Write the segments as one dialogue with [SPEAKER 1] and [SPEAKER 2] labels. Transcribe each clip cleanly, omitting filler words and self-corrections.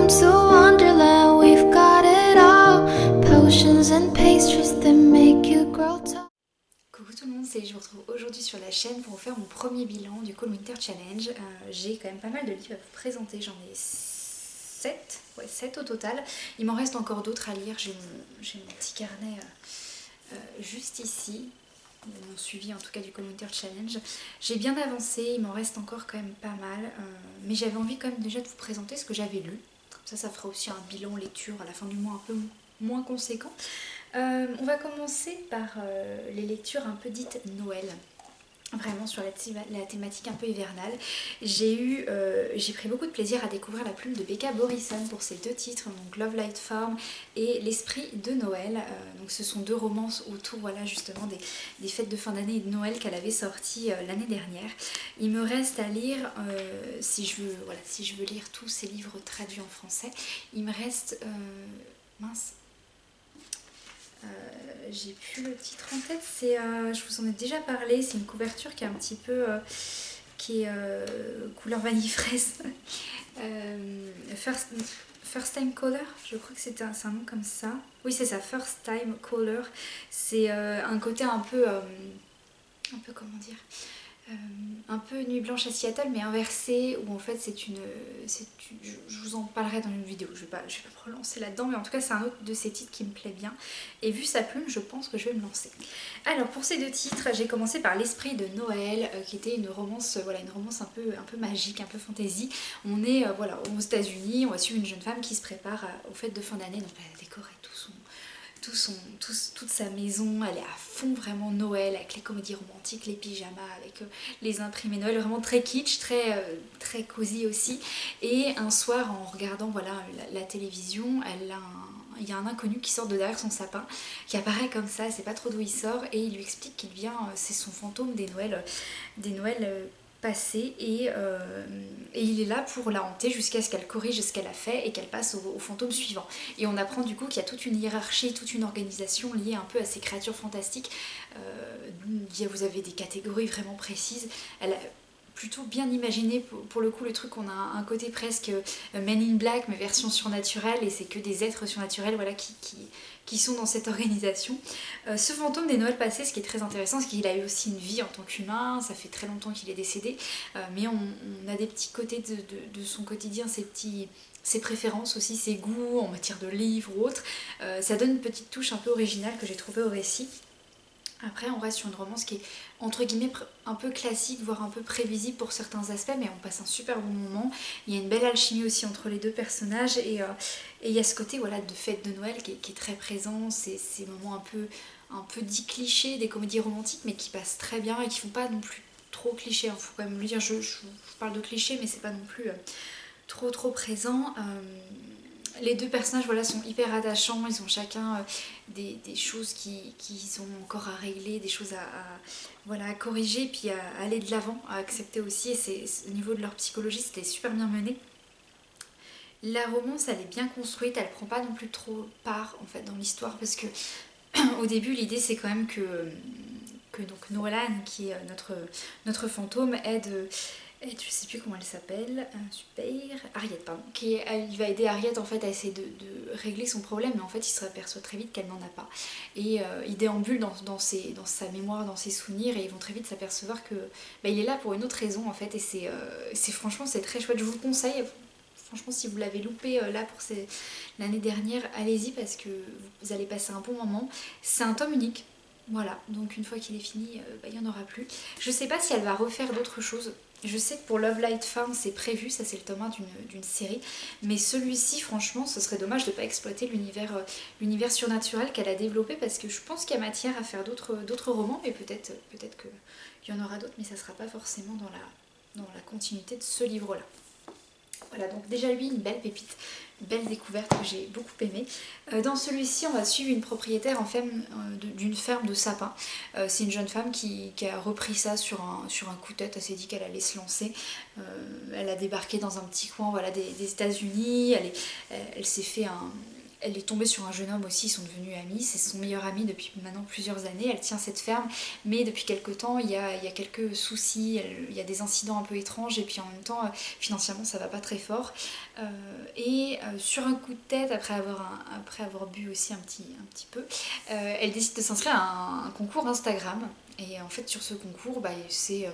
[SPEAKER 1] Welcome to Wonderland, we've got it all. Potions and pastries that make you grow tall.
[SPEAKER 2] Coucou tout le monde, je vous retrouve aujourd'hui sur la chaîne pour vous faire mon premier bilan du Cold Winter Challenge. J'ai quand même pas mal de livres à vous présenter, j'en ai 7, ouais 7 au total. Il m'en reste encore d'autres à lire, j'ai mon petit carnet juste ici. Mon suivi en tout cas du Cold Winter Challenge. J'ai bien avancé, il m'en reste encore quand même pas mal, mais j'avais envie quand même déjà de vous présenter ce que j'avais lu. Comme ça fera aussi un bilan lecture à la fin du mois un peu moins conséquent. On va commencer par les lectures un peu dites Noël. Vraiment sur la thématique un peu hivernale. J'ai pris beaucoup de plaisir à découvrir la plume de Becca Borisson pour ces deux titres, donc Love Light Farm et L'Esprit de Noël. Donc ce sont deux romances autour voilà, justement des fêtes de fin d'année et de Noël qu'elle avait sorties l'année dernière. Il me reste à lire, si je veux lire tous ces livres traduits en français, il me reste... j'ai plus le titre en tête, je vous en ai déjà parlé, c'est une couverture qui est un petit peu couleur vanille fraise. First Time Caller, je crois que c'est un nom comme ça. Oui c'est ça, First Time Caller. C'est un côté un peu comment dire, un peu Nuit Blanche à Seattle mais inversé, où en fait je vous en parlerai dans une vidéo, je vais pas relancer là-dedans, mais en tout cas c'est un autre de ces titres qui me plaît bien, et vu sa plume je pense que je vais me lancer. Alors pour ces deux titres, j'ai commencé par L'Esprit de Noël, qui était une romance un peu magique, un peu fantasy. On est aux États-Unis, on va suivre une jeune femme qui se prépare aux fêtes de fin d'année, donc elle a décoré toute sa maison, elle est à fond vraiment Noël, avec les comédies romantiques, les pyjamas, avec les imprimés Noël, vraiment très kitsch, très cosy aussi. Et un soir, en regardant la télévision, il y a un inconnu qui sort de derrière son sapin, qui apparaît comme ça, elle sait pas trop d'où il sort, et il lui explique qu'il vient, c'est son fantôme des Noëls passé, et il est là pour la hanter jusqu'à ce qu'elle corrige ce qu'elle a fait et qu'elle passe au fantôme suivant. Et on apprend du coup qu'il y a toute une hiérarchie, toute une organisation liée un peu à ces créatures fantastiques. Vous avez des catégories vraiment précises. Elle a plutôt bien imaginé pour le coup le truc, on a un côté presque Men in Black mais version surnaturelle, et c'est que des êtres surnaturels qui sont dans cette organisation. Ce fantôme des Noëls passés, ce qui est très intéressant, c'est qu'il a eu aussi une vie en tant qu'humain, ça fait très longtemps qu'il est décédé, mais on a des petits côtés de son quotidien, ses préférences aussi, ses goûts en matière de livres ou autres. Ça donne une petite touche un peu originale que j'ai trouvée au récit. Après on reste sur une romance qui est entre guillemets un peu classique, voire un peu prévisible pour certains aspects, mais on passe un super bon moment. Il y a une belle alchimie aussi entre les deux personnages, et il y a ce côté de fête de Noël qui est très présent, ces moments un peu dits clichés des comédies romantiques, mais qui passent très bien et qui font pas non plus trop clichés, faut quand même le dire, je parle de clichés mais c'est pas non plus trop présent. Les deux personnages sont hyper attachants, ils ont chacun des choses qu'ils ont encore à régler, des choses à corriger, puis à aller de l'avant, à accepter aussi, et au niveau de leur psychologie c'était super bien mené. La romance elle est bien construite, elle prend pas non plus trop part en fait dans l'histoire, parce que au début l'idée c'est quand même que donc Nolan, qui est notre fantôme, aide, je sais plus comment elle s'appelle, Harriet pardon, il va aider Harriet en fait à essayer de régler son problème, mais en fait il se aperçoit très vite qu'elle n'en a pas, et il déambule dans sa mémoire, dans ses souvenirs, et ils vont très vite s'apercevoir que il est là pour une autre raison en fait, et franchement c'est très chouette, je vous le conseille. Franchement, si vous l'avez loupé là pour l'année dernière, allez-y, parce que vous allez passer un bon moment. C'est un tome unique, voilà, donc une fois qu'il est fini, il n'y en aura plus. Je sais pas si elle va refaire d'autres choses. Je sais que pour Love Light Farm c'est prévu, ça c'est le tome 1 d'une série, mais celui-ci franchement ce serait dommage de ne pas exploiter l'univers surnaturel qu'elle a développé, parce que je pense qu'il y a matière à faire d'autres romans, mais peut-être qu'il y en aura d'autres, mais ça sera pas forcément dans la continuité de ce livre-là. Voilà, donc déjà lui, une belle pépite, une belle découverte que j'ai beaucoup aimée. Dans celui-ci, on va suivre une propriétaire d'une ferme de sapins. C'est une jeune femme qui a repris ça sur un coup de tête, elle s'est dit qu'elle allait se lancer. Elle a débarqué dans un petit coin des États-Unis, elle s'est fait elle est tombée sur un jeune homme aussi, ils sont devenus amis, c'est son meilleur ami depuis maintenant plusieurs années, elle tient cette ferme, mais depuis quelques temps il y a quelques soucis, il y a des incidents un peu étranges et puis en même temps financièrement ça va pas très fort. Sur un coup de tête, après avoir bu aussi un petit peu, elle décide de s'inscrire à un concours Instagram. Et en fait sur ce concours, c'est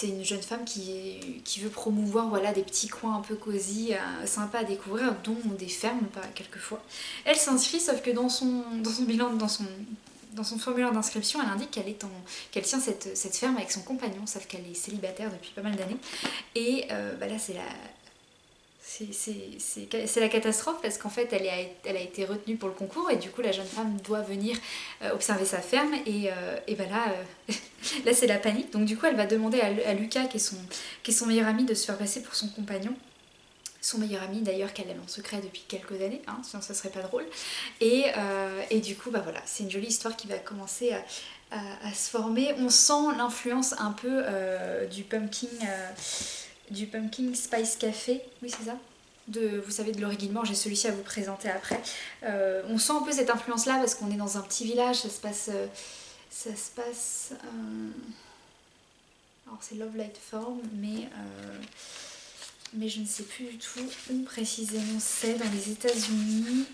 [SPEAKER 2] une jeune femme qui veut promouvoir voilà, des petits coins un peu cosy, sympas à découvrir, dont des fermes quelquefois. Elle s'inscrit, sauf que dans son bilan, dans son formulaire d'inscription, elle indique qu'elle tient cette ferme avec son compagnon, sauf qu'elle est célibataire depuis pas mal d'années. Et là c'est la catastrophe parce qu'en fait elle a été retenue pour le concours et du coup la jeune femme doit venir observer sa ferme et là c'est la panique. Donc du coup elle va demander à Lucas qui est son meilleur ami de se faire passer pour son compagnon. Son meilleur ami d'ailleurs qu'elle aime en secret depuis quelques années, hein, sinon ça serait pas drôle. Et du coup voilà, c'est une jolie histoire qui va commencer à se former. On sent l'influence un peu du pumpkin spice café, oui c'est ça, vous savez, de Laurie Gilmore, j'ai celui-ci à vous présenter après. On sent un peu cette influence là parce qu'on est dans un petit village, ça se passe alors c'est Love Light Farm, mais je ne sais plus du tout où précisément c'est, dans les États-Unis.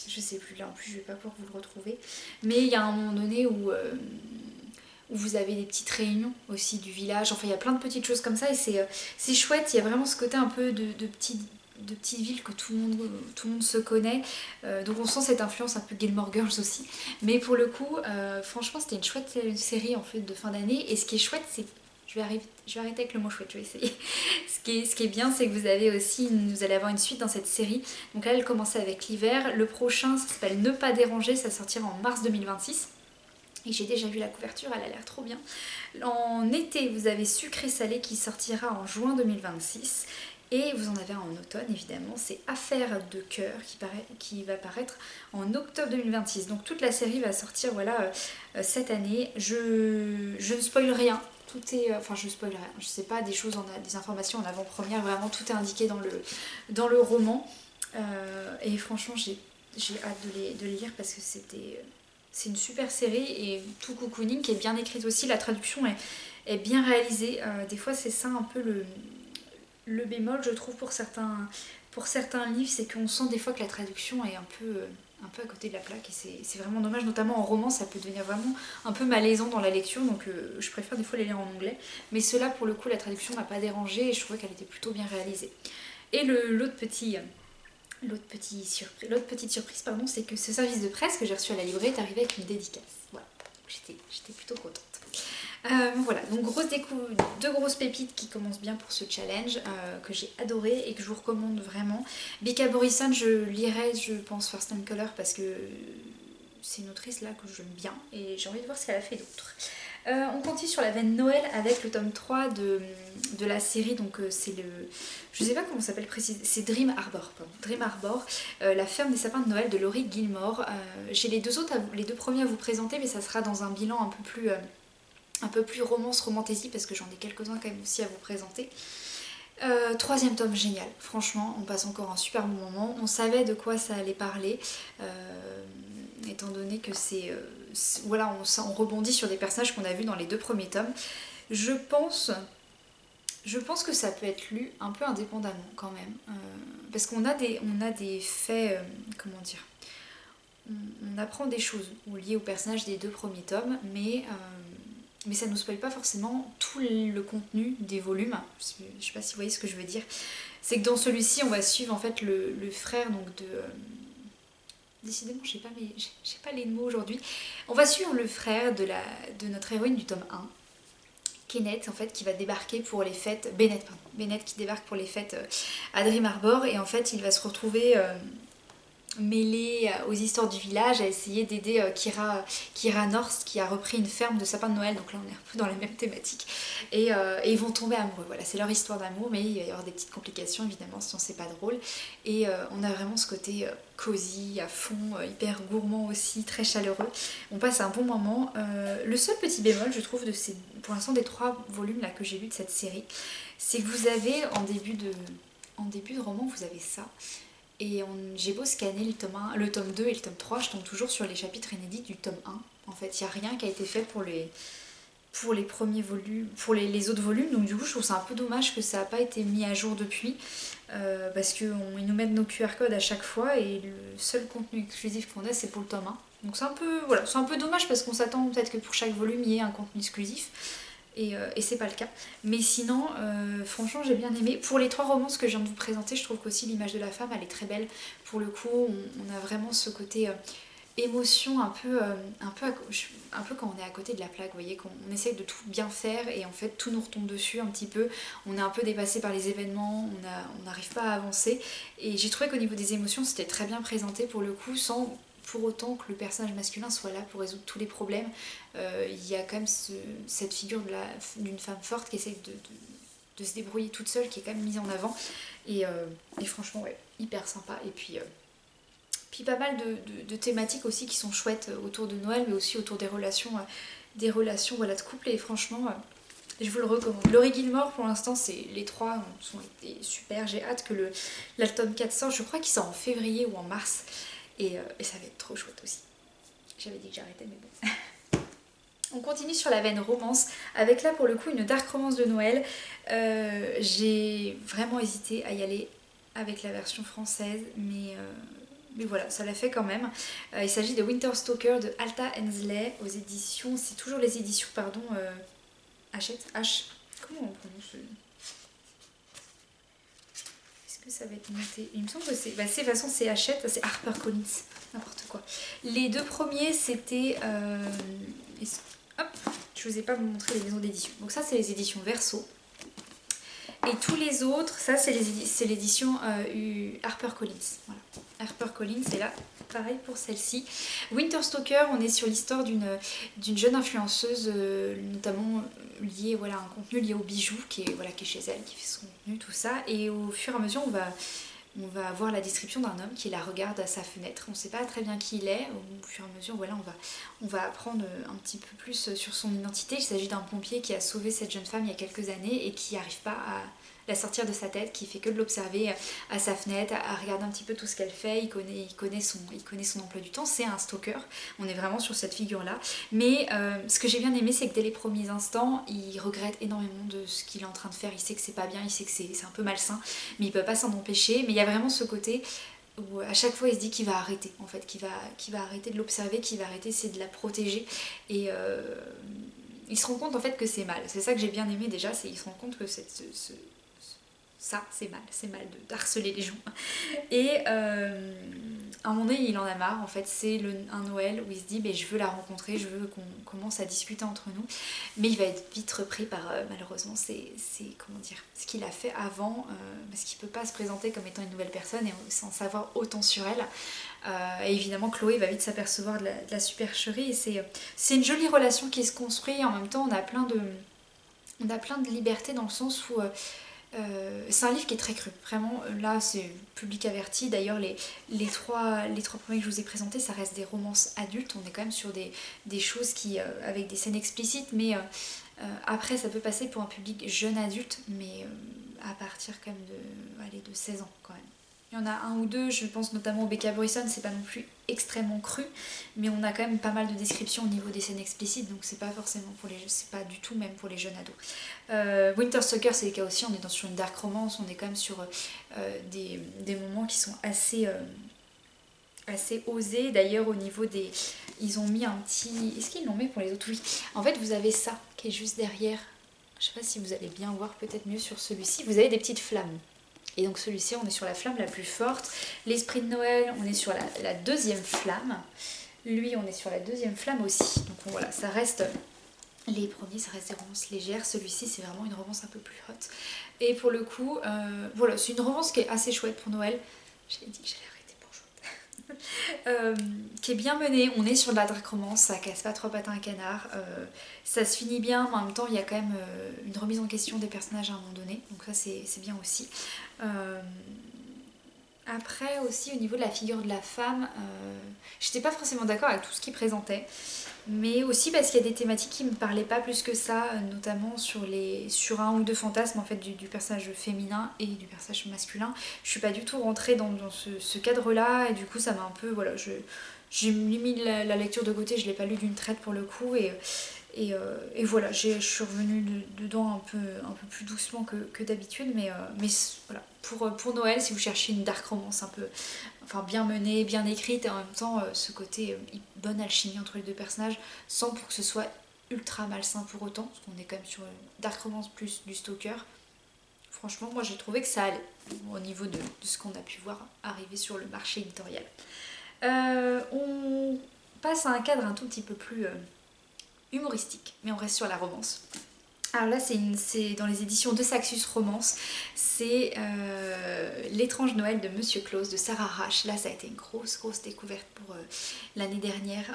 [SPEAKER 2] Je sais plus, là en plus je vais pas pouvoir vous le retrouver, mais il y a un moment donné où vous avez des petites réunions aussi du village, enfin il y a plein de petites choses comme ça et c'est chouette, il y a vraiment ce côté un peu de petites villes que tout le monde se connaît, donc on sent cette influence un peu Gilmore Girls aussi, mais pour le coup franchement c'était une chouette série en fait de fin d'année et ce qui est chouette c'est, je vais arrêter avec le mot chouette, je vais essayer. Ce qui est bien, c'est que vous allez avoir une suite dans cette série. Donc là, elle commençait avec l'hiver. Le prochain, ça s'appelle Ne pas déranger, ça sortira en mars 2026. Et j'ai déjà vu la couverture, elle a l'air trop bien. En été, vous avez Sucré Salé qui sortira en juin 2026. Et vous en avez un en automne, évidemment, c'est Affaire de cœur qui va paraître en octobre 2026. Donc toute la série va sortir voilà, cette année. Je ne spoil rien. Tout est, enfin je spoil rien, je sais pas, des informations en avant-première, vraiment tout est indiqué dans le roman. Et franchement j'ai hâte de le lire parce que c'est une super série et tout cocooning qui est bien écrite aussi, la traduction est bien réalisée. Des fois c'est ça un peu le bémol je trouve pour certains livres, c'est qu'on sent des fois que la traduction est un peu à côté de la plaque et c'est vraiment dommage, notamment en roman ça peut devenir vraiment un peu malaisant dans la lecture, donc je préfère des fois les lire en anglais, mais ceux-là pour le coup la traduction m'a pas dérangée et je trouvais qu'elle était plutôt bien réalisée. Et l'autre petite surprise, pardon, c'est que ce service de presse que j'ai reçu à la librairie est arrivé avec une dédicace. Voilà, j'étais plutôt contente. Voilà, donc deux grosses pépites qui commencent bien pour ce challenge, que j'ai adoré et que je vous recommande vraiment. Bika Morrison, je lirai, je pense, First Time Color parce que c'est une autrice là que j'aime bien et j'ai envie de voir ce qu'elle a fait d'autre. On continue sur la veine Noël avec le tome 3 de la série, donc c'est je sais pas comment ça s'appelle précisément, c'est Dream Arbor, Dream Arbor, la ferme des sapins de Noël de Laurie Gilmore. J'ai les deux premiers à vous présenter, mais ça sera dans un bilan un peu plus romance, romantasy, parce que j'en ai quelques-uns quand même aussi à vous présenter. Troisième tome génial, franchement, on passe encore un super bon moment. On savait de quoi ça allait parler, étant donné que voilà, on rebondit sur des personnages qu'on a vus dans les deux premiers tomes. Je pense que ça peut être lu un peu indépendamment quand même, parce qu'on a des faits, comment dire, on apprend des choses liées aux personnages des deux premiers tomes, mais ça ne nous spoile pas forcément tout le contenu des volumes. Je ne sais pas si vous voyez ce que je veux dire. C'est que dans celui-ci, on va suivre en fait le frère donc de... Décidément, j'ai pas les mots aujourd'hui. On va suivre le frère de notre héroïne du tome 1, Kenneth, en fait, qui va débarquer pour les fêtes... Bennett qui débarque pour les fêtes à Dream Arbor. Et en fait, il va se retrouver... mêlé aux histoires du village, à essayer d'aider Kira North qui a repris une ferme de sapins de Noël, donc là on est un peu dans la même thématique, et ils vont tomber amoureux. Voilà, c'est leur histoire d'amour, mais il va y avoir des petites complications évidemment, sinon c'est pas drôle, et on a vraiment ce côté cosy à fond, hyper gourmand aussi, très chaleureux. On passe un bon moment. Le seul petit bémol je trouve pour l'instant des 3 volumes là que j'ai lus de cette série, c'est que vous avez en début de roman, vous avez ça. Et j'ai beau scanner le tome 1, le tome 2 et le tome 3, je tombe toujours sur les chapitres inédits du tome 1. En fait, il n'y a rien qui a été fait pour les premiers volumes, pour les autres volumes, donc du coup je trouve ça un peu dommage que ça n'a pas été mis à jour depuis, parce qu'ils nous mettent nos QR codes à chaque fois et le seul contenu exclusif qu'on a c'est pour le tome 1. Donc c'est un peu, voilà, c'est un peu dommage parce qu'on s'attend peut-être que pour chaque volume il y ait un contenu exclusif. Et c'est pas le cas. Mais sinon, franchement, j'ai bien aimé. Pour les 3 romances que je viens de vous présenter, je trouve qu'aussi l'image de la femme, elle est très belle. Pour le coup, on a vraiment ce côté émotion un peu quand on est à côté de la plaque, vous voyez, qu'on essaye de tout bien faire et en fait tout nous retombe dessus un petit peu. On est un peu dépassé par les événements, on n'arrive pas à avancer. Et j'ai trouvé qu'au niveau des émotions, c'était très bien présenté pour le coup, sans pour autant que le personnage masculin soit là pour résoudre tous les problèmes. Il y a quand même cette figure d'une femme forte qui essaie de se débrouiller toute seule, qui est quand même mise en avant. Et franchement, ouais, hyper sympa. Et puis pas mal de thématiques aussi qui sont chouettes autour de Noël, mais aussi autour des relations voilà, de couple. Et franchement, je vous le recommande. Laurie Gilmore, pour l'instant, les 3 sont été super. J'ai hâte que le tome 4 sorte. Je crois qu'il sort en février ou en mars. Et ça va être trop chouette aussi. J'avais dit que j'arrêtais, mais bon. On continue sur la veine romance, avec là pour le coup une dark romance de Noël. J'ai vraiment hésité à y aller avec la version française, mais voilà, ça l'a fait quand même. Il s'agit de Winter Stalker de Alta Hensley aux éditions, c'est toujours les éditions, pardon, Hachette, H, comment on prononce Est-ce que ça va être noté? Il me semble que c'est, de toute façon c'est Hachette, c'est HarperCollins, n'importe quoi. Les 2 premiers c'était, hop, je vous ai pas montré les maisons d'édition. Donc ça c'est les éditions Verso. Et tous les autres, ça c'est l'édition HarperCollins. Voilà. HarperCollins, et là, pareil pour celle-ci. Winter Stalker, on est sur l'histoire d'une jeune influenceuse, notamment liée, voilà, un contenu lié aux bijoux, qui est chez elle, qui fait son contenu, tout ça. Et au fur et à mesure, on va avoir la description d'un homme qui la regarde à sa fenêtre. On ne sait pas très bien qui il est. Au fur et à mesure, voilà, on va apprendre un petit peu plus sur son identité. Il s'agit d'un pompier qui a sauvé cette jeune femme il y a quelques années et qui n'arrive pas à la sortir de sa tête, qui fait que de l'observer à sa fenêtre, à regarder un petit peu tout ce qu'elle fait. Il connaît son emploi du temps. C'est un stalker. On est vraiment sur cette figure-là. Mais ce que j'ai bien aimé, c'est que dès les premiers instants, il regrette énormément de ce qu'il est en train de faire. Il sait que c'est pas bien, il sait que c'est un peu malsain, mais il peut pas s'en empêcher. Mais il y a vraiment ce côté où à chaque fois il se dit qu'il va arrêter, en fait, qu'il va arrêter de l'observer, qu'il va arrêter de la protéger. Et il se rend compte en fait que c'est mal. C'est ça que j'ai bien aimé déjà, c'est qu'il se rend compte que ça c'est mal de harceler les gens. Et à un moment donné il en a marre, en fait c'est un Noël où il se dit je veux la rencontrer, je veux qu'on commence à discuter entre nous, mais il va être vite repris par malheureusement comment dire, ce qu'il a fait avant, parce qu'il peut pas se présenter comme étant une nouvelle personne et sans savoir autant sur elle. Et évidemment Chloé va vite s'apercevoir de la supercherie et c'est une jolie relation qui se construit et en même temps on a plein de liberté dans le sens où c'est un livre qui est très cru, vraiment. Là c'est public averti, d'ailleurs les trois premiers que je vous ai présentés ça reste des romances adultes, on est quand même sur des choses qui avec des scènes explicites, mais après ça peut passer pour un public jeune adulte, mais à partir quand même de 16 ans quand même. Il y en a un ou deux, je pense notamment au Becca Brisson, c'est pas non plus extrêmement cru, mais on a quand même pas mal de descriptions au niveau des scènes explicites, donc c'est pas forcément c'est pas du tout même pour les jeunes ados. Winter Stalker c'est le cas aussi, on est sur une dark romance, on est quand même sur des moments qui sont assez osés. D'ailleurs au niveau ils ont mis un petit... Est-ce qu'ils l'ont mis pour les autres? Oui. En fait vous avez ça qui est juste derrière, je sais pas si vous allez bien voir, peut-être mieux sur celui-ci, vous avez des petites flammes. Et donc celui-ci, on est sur la flamme la plus forte. L'esprit de Noël, on est sur la deuxième flamme. Lui, on est sur la deuxième flamme aussi. Donc voilà, ça reste... Les premiers, ça reste des romances légères. Celui-ci, c'est vraiment une romance un peu plus haute. Et pour le coup, voilà, c'est une romance qui est assez chouette pour Noël. J'avais dit que j'allais arrêter pour chouette. Qui est bien menée. On est sur de la dark romance, ça casse pas trois pattes à un canard. Ça se finit bien, mais en même temps, il y a quand même une remise en question des personnages à un moment donné. Donc ça, c'est bien aussi. Après aussi au niveau de la figure de la femme, j'étais pas forcément d'accord avec tout ce qu'il présentait, mais aussi parce qu'il y a des thématiques qui me parlaient pas plus que ça, notamment sur un ou deux fantasmes en fait du personnage féminin et du personnage masculin. Je suis pas du tout rentrée dans ce cadre-là et du coup ça m'a un peu voilà, j'ai mis la lecture de côté, je l'ai pas lu d'une traite pour le coup et voilà, je suis revenue dedans un peu plus doucement que d'habitude, mais voilà, pour Noël, si vous cherchez une dark romance un peu enfin, bien menée, bien écrite, et en même temps ce côté bonne alchimie entre les deux personnages, sans pour que ce soit ultra malsain pour autant, parce qu'on est quand même sur une dark romance plus du stalker. Franchement, moi j'ai trouvé que ça allait au niveau de ce qu'on a pu voir arriver sur le marché éditorial. On passe à un cadre un tout petit peu plus humoristique, mais on reste sur la romance. Alors là, c'est dans les éditions de Saxus Romance, c'est L'étrange Noël de Monsieur Claus de Sarah Rash. Là, ça a été une grosse découverte pour l'année dernière.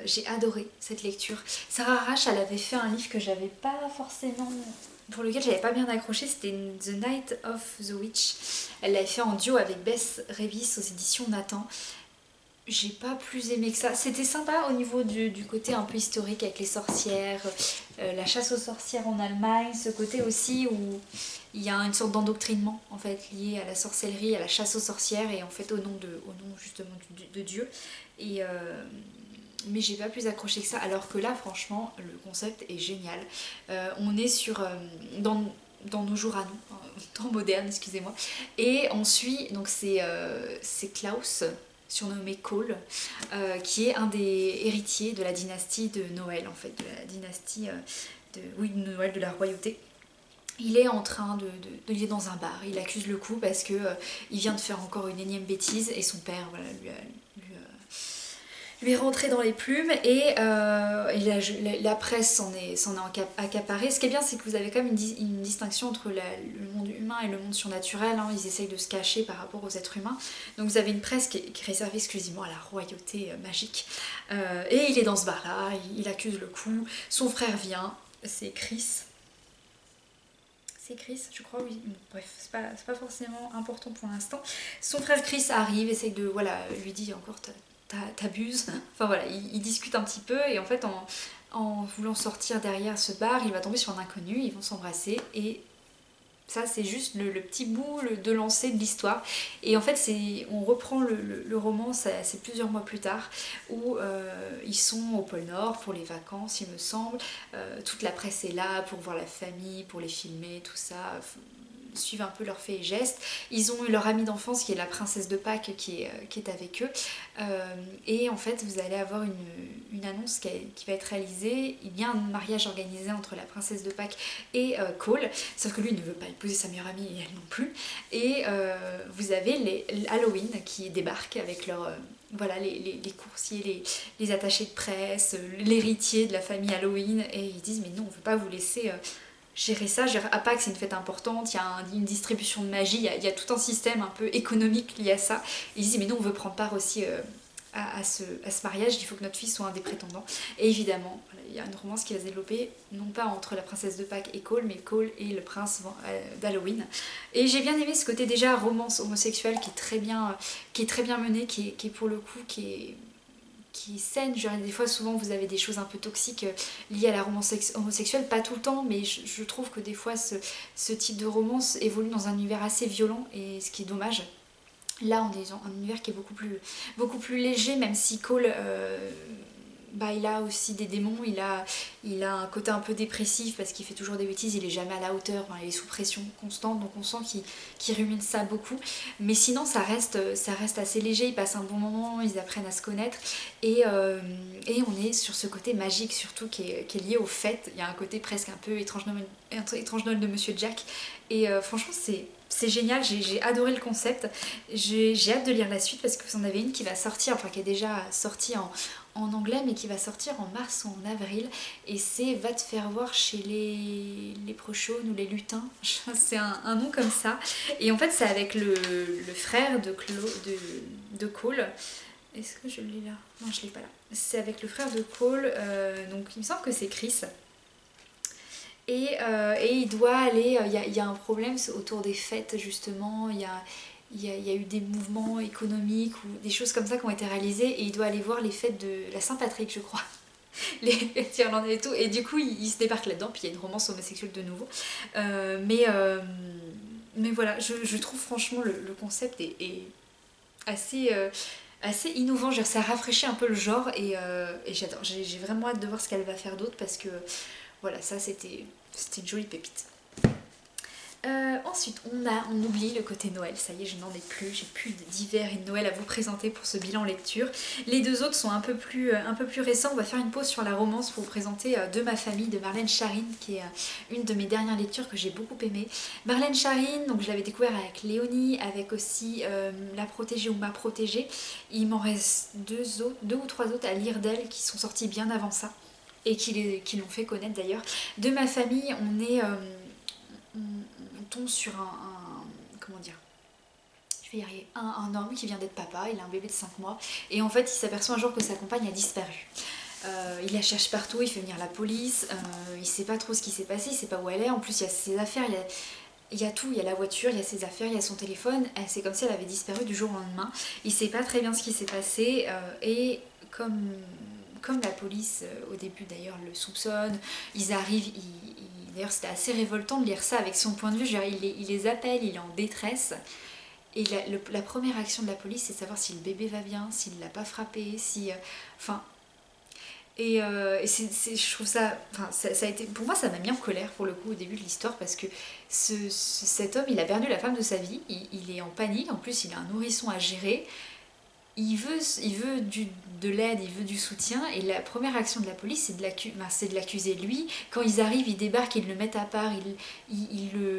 [SPEAKER 2] J'ai adoré cette lecture. Sarah Rash, elle avait fait un livre que j'avais pas forcément... pour lequel j'avais pas bien accroché, c'était The Night of the Witch. Elle l'avait fait en duo avec Bess Revis aux éditions Nathan. J'ai pas plus aimé que ça. C'était sympa au niveau du côté un peu historique avec les sorcières, la chasse aux sorcières en Allemagne, ce côté aussi où il y a une sorte d'endoctrinement en fait lié à la sorcellerie, à la chasse aux sorcières et en fait au nom justement de Dieu. Et mais j'ai pas plus accroché que ça. Alors que là, franchement, le concept est génial. On est dans nos jours à nous, temps moderne, excusez-moi. Et on suit, donc c'est Klaus, surnommé Cole, qui est un des héritiers de la dynastie de Noël, en fait, de la dynastie de Noël, de la royauté. Il est en train il est dans un bar, il accuse le coup parce que il vient de faire encore une énième bêtise et son père voilà, lui est rentré dans les plumes et la presse s'en est accaparée. Ce qui est bien, c'est que vous avez quand même une distinction entre le monde humain et le monde surnaturel. Hein. Ils essayent de se cacher par rapport aux êtres humains. Donc vous avez une presse qui est réservée exclusivement à la royauté magique. Et il est dans ce bar-là, il accuse le coup. Son frère vient, c'est Chris. C'est Chris, je crois, oui. Bref, c'est pas forcément important pour l'instant. Son frère Chris arrive, essaye de, voilà, lui dit encore t'abuses. Enfin voilà, il discute un petit peu et en fait en voulant sortir derrière ce bar, il va tomber sur un inconnu, ils vont s'embrasser et ça c'est juste le petit bout de lancer de l'histoire. Et en fait on reprend le roman, c'est plusieurs mois plus tard, où ils sont au pôle Nord pour les vacances il me semble. Toute la presse est là pour voir la famille, pour les filmer, tout ça, suivent un peu leurs faits et gestes. Ils ont eu leur amie d'enfance qui est la princesse de Pâques qui est avec eux. Et en fait, vous allez avoir une annonce qui va être réalisée. Il y a un mariage organisé entre la princesse de Pâques et Cole, sauf que lui ne veut pas épouser sa meilleure amie et elle non plus. Et vous avez les Halloween qui débarquent avec leur... voilà, les coursiers, les attachés de presse, l'héritier de la famille Halloween, et ils disent mais non, on ne veut pas vous laisser gérer ça. À Pâques, c'est une fête importante, il y a une distribution de magie, il y a tout un système un peu économique lié à ça. Et ils disent mais nous on veut prendre part aussi à ce mariage, il faut que notre fille soit un des prétendants. Et évidemment, voilà, il y a une romance qui va se développer, non pas entre la princesse de Pâques et Cole, mais Cole et le prince d'Halloween. Et j'ai bien aimé ce côté déjà romance homosexuelle qui est très bien menée, qui est pour le coup qui est saine. Genre, des fois, souvent, vous avez des choses un peu toxiques liées à la romance homosexuelle, pas tout le temps, mais je trouve que des fois, ce type de romance évolue dans un univers assez violent, et ce qui est dommage. Là, on est dans un univers qui est beaucoup plus léger, même si Cole... il a aussi des démons, il a un côté un peu dépressif parce qu'il fait toujours des bêtises, il est jamais à la hauteur, il est sous pression constante, donc on sent qu'il rumine ça beaucoup. Mais sinon ça reste assez léger, ils passent un bon moment, ils apprennent à se connaître et on est sur ce côté magique surtout qui est lié aux fêtes. Il y a un côté presque un peu étrange Noël de Monsieur Jack et franchement c'est génial, j'ai adoré le concept. J'ai hâte de lire la suite parce que vous en avez une qui va sortir, enfin qui est déjà sortie en anglais mais qui va sortir en mars ou en avril, et c'est Va te faire voir chez les Prochaunes ou les Lutins, c'est un nom comme ça, et en fait c'est avec le frère de Cole. Est-ce que je l'ai là? Non, je l'ai pas là. C'est avec le frère de Cole, donc il me semble que c'est Chris. Et il doit aller, il y a un problème autour des fêtes justement, il y a eu des mouvements économiques ou des choses comme ça qui ont été réalisées et il doit aller voir les fêtes de la Saint-Patrick, je crois. Les fêtes irlandaises et tout, et du coup il se débarque là-dedans, puis il y a une romance homosexuelle de nouveau. Mais voilà, je trouve franchement le concept est assez, assez innovant, je veux dire, ça rafraîchit un peu le genre et j'adore. J'ai vraiment hâte de voir ce qu'elle va faire d'autre parce que voilà, ça c'était une jolie pépite. Ensuite, on oublie le côté Noël, ça y est, je n'en ai plus, j'ai plus d'hiver et de Noël à vous présenter pour ce bilan lecture. Les deux autres sont un peu plus récents, on va faire une pause sur la romance pour vous présenter De ma famille de Marlène Schiarine, qui est une de mes dernières lectures que j'ai beaucoup aimée. Marlène Schiarine, donc je l'avais découvert avec Léonie, avec aussi La protégée ou Ma protégée. Il m'en reste deux ou trois autres à lire d'elle qui sont sortis bien avant ça et qui l'ont fait connaître d'ailleurs. De ma famille, on tombe sur comment dire, je vais y arriver, un homme qui vient d'être papa, il a un bébé de 5 mois et en fait il s'aperçoit un jour que sa compagne a disparu. Il la cherche partout, il fait venir la police, il sait pas trop ce qui s'est passé, il sait pas où elle est, en plus il y a ses affaires, il y a tout, il y a la voiture, il y a ses affaires, il y a son téléphone, c'est comme si elle avait disparu du jour au lendemain, il sait pas très bien ce qui s'est passé et comme la police au début d'ailleurs le soupçonne, ils arrivent, d'ailleurs c'était assez révoltant de lire ça avec son point de vue, genre, il les appelle, il est en détresse et la première action de la police c'est de savoir si le bébé va bien, s'il l'a pas frappé, si... Enfin... je trouve ça, enfin, ça a été, pour moi ça m'a mis en colère pour le coup au début de l'histoire parce que cet homme il a perdu la femme de sa vie, il est en panique, en plus il a un nourrisson à gérer, il veut de l'aide, il veut du soutien et la première action de la police c'est de l'accuser lui. Quand ils arrivent, ils débarquent, ils le mettent à part,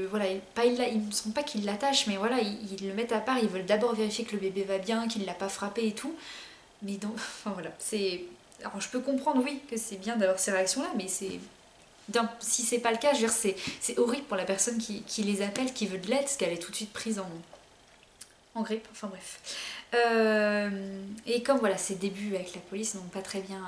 [SPEAKER 2] voilà, il me semble pas qu'ils l'attachent mais voilà, ils le mettent à part, ils veulent d'abord vérifier que le bébé va bien, qu'il l'a pas frappé et tout. Mais donc, enfin voilà, alors je peux comprendre oui que c'est bien d'avoir ces réactions là mais si c'est pas le cas, je veux dire, c'est horrible pour la personne qui les appelle, qui veut de l'aide, parce qu'elle est tout de suite prise en grippe, enfin bref. Et comme voilà, ses débuts avec la police n'ont pas très bien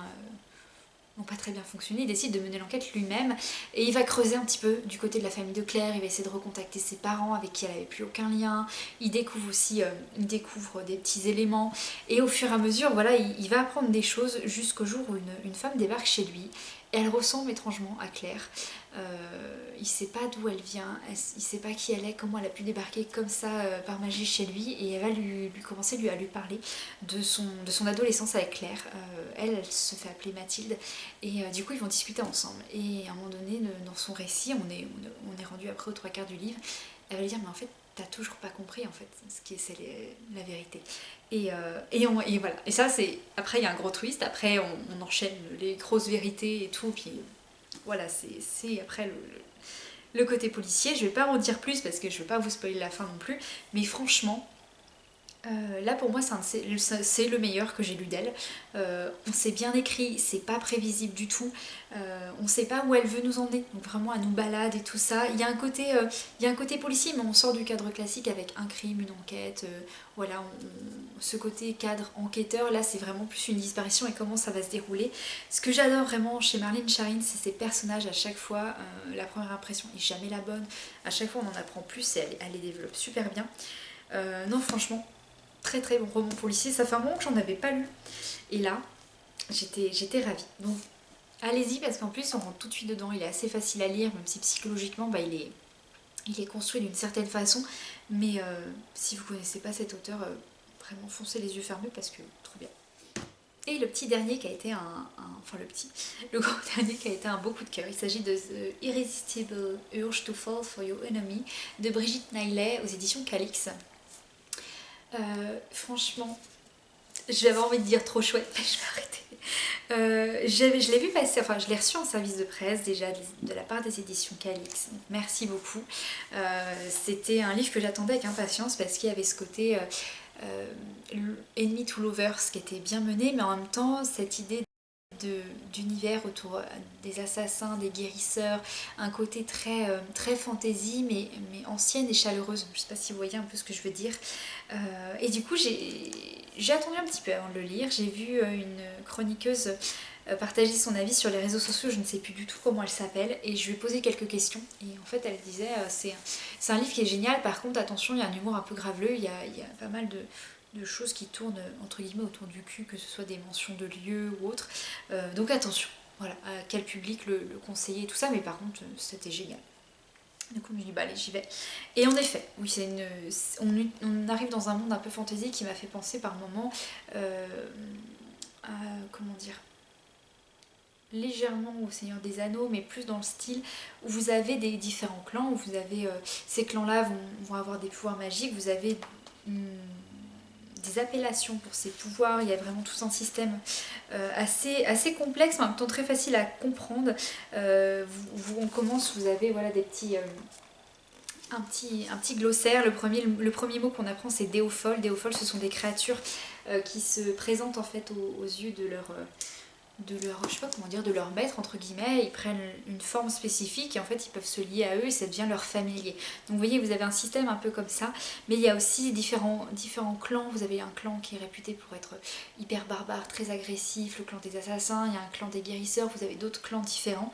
[SPEAKER 2] fonctionné, il décide de mener l'enquête lui-même et il va creuser un petit peu du côté de la famille de Claire, il va essayer de recontacter ses parents avec qui elle n'avait plus aucun lien, il découvre aussi des petits éléments et au fur et à mesure voilà, il va apprendre des choses jusqu'au jour où une femme débarque chez lui. Elle ressemble étrangement à Claire, il sait pas d'où elle vient, il sait pas qui elle est, comment elle a pu débarquer comme ça par magie chez lui et elle va lui commencer à lui parler de son adolescence avec Claire. Elle se fait appeler Mathilde et du coup ils vont discuter ensemble et à un moment donné dans son récit, on est rendu après aux 3/4 du livre, elle va lui dire mais en fait t'as toujours pas compris en fait c'est la vérité. Et voilà. Et ça c'est. Après il y a un gros twist, après on enchaîne les grosses vérités et tout, puis voilà, c'est après le côté policier. Je vais pas en dire plus parce que je veux pas vous spoiler la fin non plus, mais franchement. Là pour moi c'est le meilleur que j'ai lu d'elle. On s'est bien écrit, c'est pas prévisible du tout, on sait pas où elle veut nous emmener, donc vraiment elle nous balade et tout ça. Il y a un côté policier mais on sort du cadre classique avec un crime, une enquête, voilà, ce côté cadre enquêteur là c'est vraiment plus une disparition et comment ça va se dérouler. Ce que j'adore vraiment chez Marlène Schiarine c'est ses personnages à chaque fois, la première impression est jamais la bonne, à chaque fois on en apprend plus et elle les développe super bien. Non franchement très très bon roman policier, ça fait un moment que j'en avais pas lu et là j'étais ravie, donc allez-y parce qu'en plus on rentre tout de suite dedans, il est assez facile à lire même si psychologiquement bah, il est construit d'une certaine façon mais si vous connaissez pas cet auteur vraiment foncez les yeux fermés parce que trop bien. Et le petit dernier qui a été le gros dernier qui a été un beau coup de cœur, il s'agit de The Irresistible Urge to Fall for Your Enemy de Brigitte Naillet aux éditions Calix. Franchement, j'avais envie de dire trop chouette, mais je vais arrêter. Je l'ai vu passer, enfin je l'ai reçu en service de presse déjà de la part des éditions Calix, donc merci beaucoup. C'était un livre que j'attendais avec impatience parce qu'il y avait ce côté Enemy to Lovers qui était bien mené, mais en même temps cette idée d'univers autour des assassins, des guérisseurs, un côté très fantasy mais ancienne et chaleureuse, je sais pas si vous voyez un peu ce que je veux dire. Et du coup j'ai attendu un petit peu avant de le lire, j'ai vu une chroniqueuse partagé son avis sur les réseaux sociaux, je ne sais plus du tout comment elle s'appelle, et je lui ai posé quelques questions. Et en fait, elle disait c'est un livre qui est génial, par contre, attention, il y a un humour un peu graveleux, il y a pas mal de choses qui tournent entre guillemets autour du cul, que ce soit des mentions de lieux ou autres. Donc attention, voilà, à quel public le conseiller et tout ça, mais par contre, c'était génial. Du coup, je me dis, bah allez, j'y vais. Et en effet, oui, on arrive dans un monde un peu fantasy qui m'a fait penser par moments à, comment dire, légèrement au Seigneur des Anneaux, mais plus dans le style où vous avez des différents clans, où vous avez ces clans-là vont avoir des pouvoirs magiques, vous avez des appellations pour ces pouvoirs, il y a vraiment tout un système assez complexe, mais en même temps très facile à comprendre. On commence, vous avez voilà, des petits... un petit glossaire. Le premier mot qu'on apprend, c'est déophole. Déophole, ce sont des créatures qui se présentent en fait aux yeux de leur je sais pas comment dire, de leur maître entre guillemets. Ils prennent une forme spécifique et en fait ils peuvent se lier à eux et ça devient leur familier. Donc vous voyez, vous avez un système un peu comme ça, mais il y a aussi différents clans. Vous avez un clan qui est réputé pour être hyper barbare, très agressif, le clan des assassins, il y a un clan des guérisseurs, vous avez d'autres clans différents.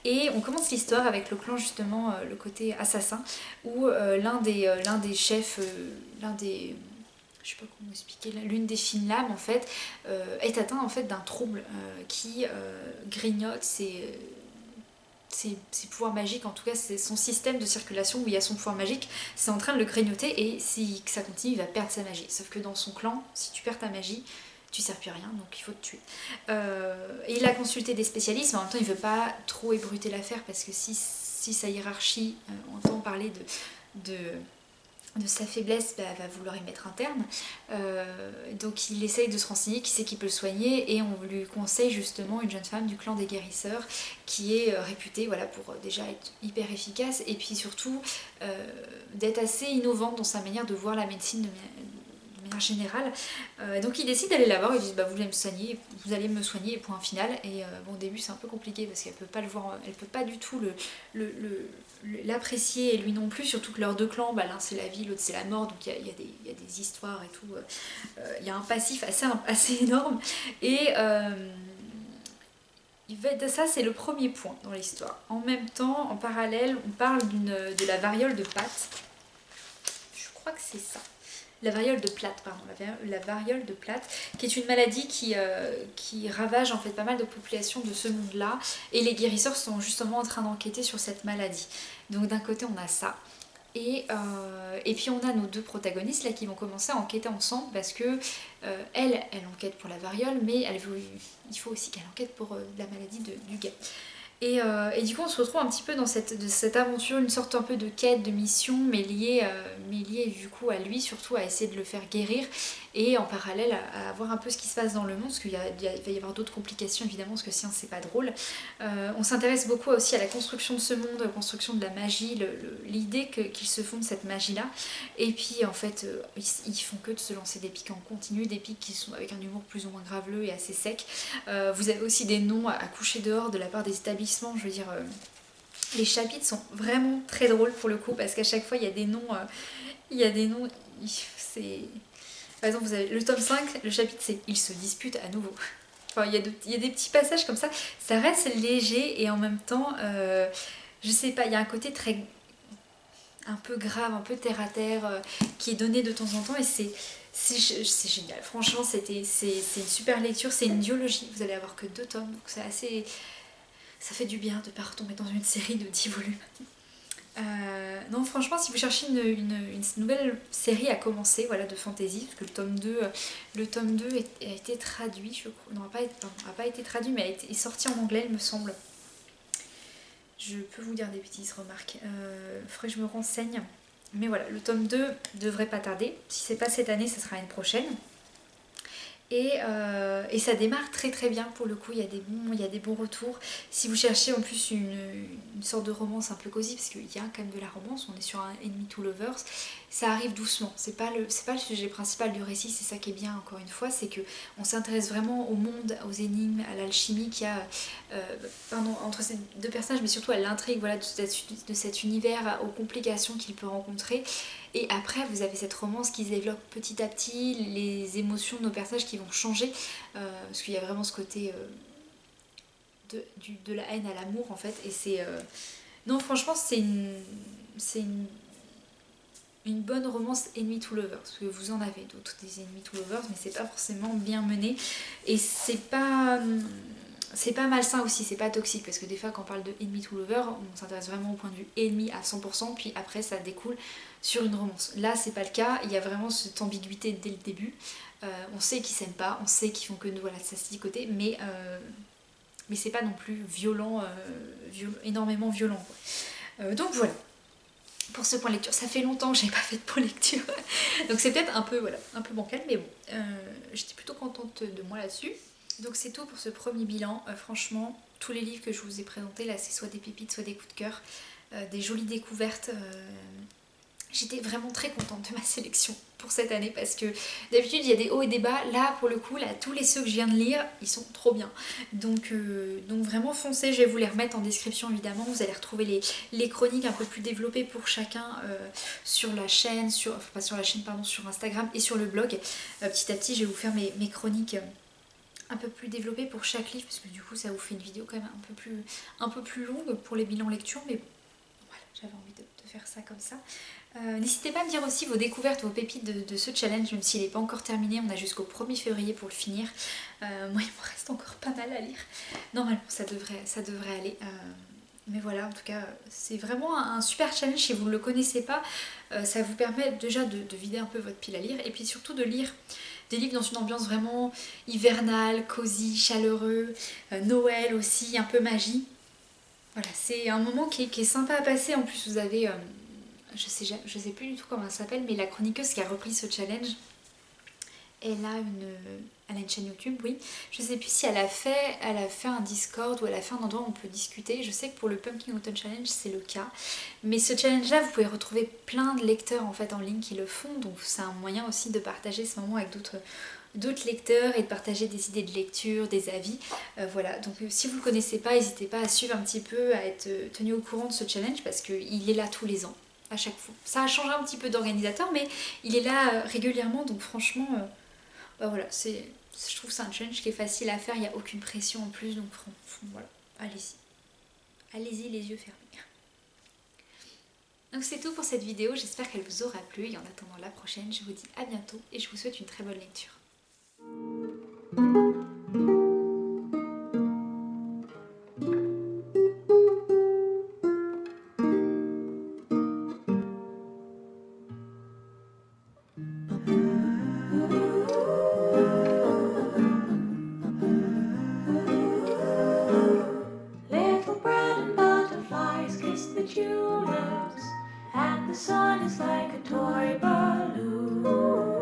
[SPEAKER 2] Et on commence l'histoire avec le clan justement, le côté assassin, où l'un des chefs, je sais pas comment expliquer, l'une des fines lames en fait est atteint en fait d'un trouble qui grignote ses pouvoirs magiques, en tout cas c'est son système de circulation où il y a son pouvoir magique, c'est en train de le grignoter et si ça continue il va perdre sa magie. Sauf que dans son clan, si tu perds ta magie, tu sers plus à rien, donc il faut te tuer. Et il a consulté des spécialistes, mais en même temps il veut pas trop ébruiter l'affaire parce que si sa hiérarchie entend parler de sa faiblesse, bah, va vouloir y mettre un terme. Donc il essaye de se renseigner qui c'est qui peut le soigner et on lui conseille justement une jeune femme du clan des guérisseurs qui est réputée voilà, pour déjà être hyper efficace et puis surtout d'être assez innovante dans sa manière de voir la médecine de manière générale. Donc il décide d'aller la voir, ils disent bah, vous allez me soigner, point final. Et bon, au début c'est un peu compliqué parce qu'elle peut pas le voir, elle peut pas du tout l'apprécier et lui non plus, surtout que leurs deux clans, bah, l'un c'est la vie, l'autre c'est la mort, donc il y a des histoires et tout, il y a un passif assez énorme et ça c'est le premier point dans l'histoire. En même temps, en parallèle, on parle de la variole de Pâte, je crois que c'est ça. La variole de Platte, pardon, la variole de Platte, qui est une maladie qui ravage en fait pas mal de populations de ce monde-là, et les guérisseurs sont justement en train d'enquêter sur cette maladie. Donc d'un côté on a ça, et puis on a nos deux protagonistes là qui vont commencer à enquêter ensemble parce que elle enquête pour la variole, mais il faut aussi qu'elle enquête pour la maladie du gars. Et du coup on se retrouve un petit peu dans cette aventure, une sorte un peu de quête, de mission, mais liée du coup à lui, surtout à essayer de le faire guérir et en parallèle à voir un peu ce qui se passe dans le monde, parce qu'il va y avoir d'autres complications évidemment, parce que sinon c'est pas drôle. On s'intéresse beaucoup aussi à la construction de ce monde, à la construction de la magie, l'idée qu'ils se font de cette magie-là. Et puis en fait, ils font que de se lancer des pics en continu, des pics qui sont avec un humour plus ou moins graveleux et assez sec. Vous avez aussi des noms à coucher dehors de la part des établissements, je veux dire... les chapitres sont vraiment très drôles pour le coup, parce qu'à chaque fois il y a des noms... c'est... Par exemple, vous avez le tome 5, le chapitre c'est « Ils se disputent à nouveau ». Enfin, il y a des petits passages comme ça, ça reste léger et en même temps, je sais pas, il y a un côté très... un peu grave, un peu terre à terre, qui est donné de temps en temps et c'est génial. Franchement, c'est une super lecture, c'est une duologie, vous allez avoir que 2 tomes, donc c'est assez... ça fait du bien de ne pas retomber dans une série de 10 volumes. Non, franchement, si vous cherchez une nouvelle série à commencer, voilà, de fantasy, parce que le tome 2 a été traduit, je crois, non, n'a pas été traduit, mais est sorti en anglais, il me semble. Je peux vous dire des bêtises, remarque. Faudrait que je me renseigne. Mais voilà, le tome 2 devrait pas tarder. Si c'est pas cette année, ça sera l'année prochaine. Et ça démarre très très bien pour le coup, il y a des bons retours. Si vous cherchez en plus une sorte de romance un peu cosy, parce qu'il y a quand même de la romance, on est sur un Enemy to Lovers, ça arrive doucement, c'est pas le sujet principal du récit, c'est ça qui est bien encore une fois, c'est que on s'intéresse vraiment au monde, aux énigmes, à l'alchimie qu'il y a entre ces deux personnages, mais surtout à l'intrigue voilà, de cet univers, aux complications qu'il peut rencontrer. Et après vous avez cette romance qui se développe petit à petit, les émotions de nos personnages qui vont changer, parce qu'il y a vraiment ce côté de la haine à l'amour en fait. Et c'est... Non, franchement, c'est une bonne romance enemy to lovers, parce que vous en avez d'autres des enemy to lovers, mais c'est pas forcément bien mené et c'est pas malsain aussi, c'est pas toxique, parce que des fois quand on parle de enemy to lover, on s'intéresse vraiment au point de vue ennemi à 100%, puis après ça découle sur une romance. Là c'est pas le cas, il y a vraiment cette ambiguïté dès le début. On sait qu'ils s'aiment pas, on sait qu'ils font que voilà, ça se dit côté, mais c'est pas non plus violent, énormément violent quoi. Donc voilà. Pour ce point lecture, ça fait longtemps que j'ai pas fait de point lecture, donc c'est peut-être un peu bancal, mais bon, j'étais plutôt contente de moi là-dessus. Donc c'est tout pour ce premier bilan. Franchement, tous les livres que je vous ai présentés là, c'est soit des pépites, soit des coups de cœur, des jolies découvertes. J'étais vraiment très contente de ma sélection pour cette année parce que d'habitude il y a des hauts et des bas. Là pour le coup, là, tous les ceux que je viens de lire, ils sont trop bien. Donc vraiment foncez, je vais vous les remettre en description évidemment. Vous allez retrouver les chroniques un peu plus développées pour chacun sur la chaîne, sur Instagram et sur le blog. Petit à petit je vais vous faire mes chroniques un peu plus développées pour chaque livre parce que du coup ça vous fait une vidéo quand même un peu plus longue pour les bilans lecture, mais bon, voilà, j'avais envie de faire ça comme ça. N'hésitez pas à me dire aussi vos découvertes, vos pépites de ce challenge, même s'il n'est pas encore terminé, on a jusqu'au 1er février pour le finir. Moi il me reste encore pas mal à lire, normalement ça devrait aller. Mais voilà, en tout cas c'est vraiment un super challenge. Si vous ne le connaissez pas, ça vous permet déjà de vider un peu votre pile à lire, et puis surtout de lire des livres dans une ambiance vraiment hivernale, cosy, chaleureux, Noël aussi, un peu magie. Voilà, c'est un moment qui est sympa à passer. En plus vous avez... je sais plus du tout comment elle s'appelle, mais la chroniqueuse qui a repris ce challenge, elle a une chaîne YouTube, oui. Je sais plus si elle a fait un Discord ou elle a fait un endroit où on peut discuter. Je sais que pour le Pumpkin Autumn Challenge c'est le cas. Mais ce challenge là, vous pouvez retrouver plein de lecteurs en fait en ligne qui le font. Donc c'est un moyen aussi de partager ce moment avec d'autres lecteurs et de partager des idées de lecture, des avis. Voilà, donc si vous ne le connaissez pas, n'hésitez pas à suivre un petit peu, à être tenu au courant de ce challenge parce qu'il est là tous les ans. À chaque fois. Ça a changé un petit peu d'organisateur, mais il est là régulièrement, donc franchement, bah voilà, je trouve que c'est un challenge qui est facile à faire, il n'y a aucune pression en plus, donc voilà, allez-y. Allez-y les yeux fermés. Donc c'est tout pour cette vidéo, j'espère qu'elle vous aura plu, et en attendant la prochaine, je vous dis à bientôt, et je vous souhaite une très bonne lecture.
[SPEAKER 3] Little brown butterflies kiss the tulips, and the sun is like a toy balloon.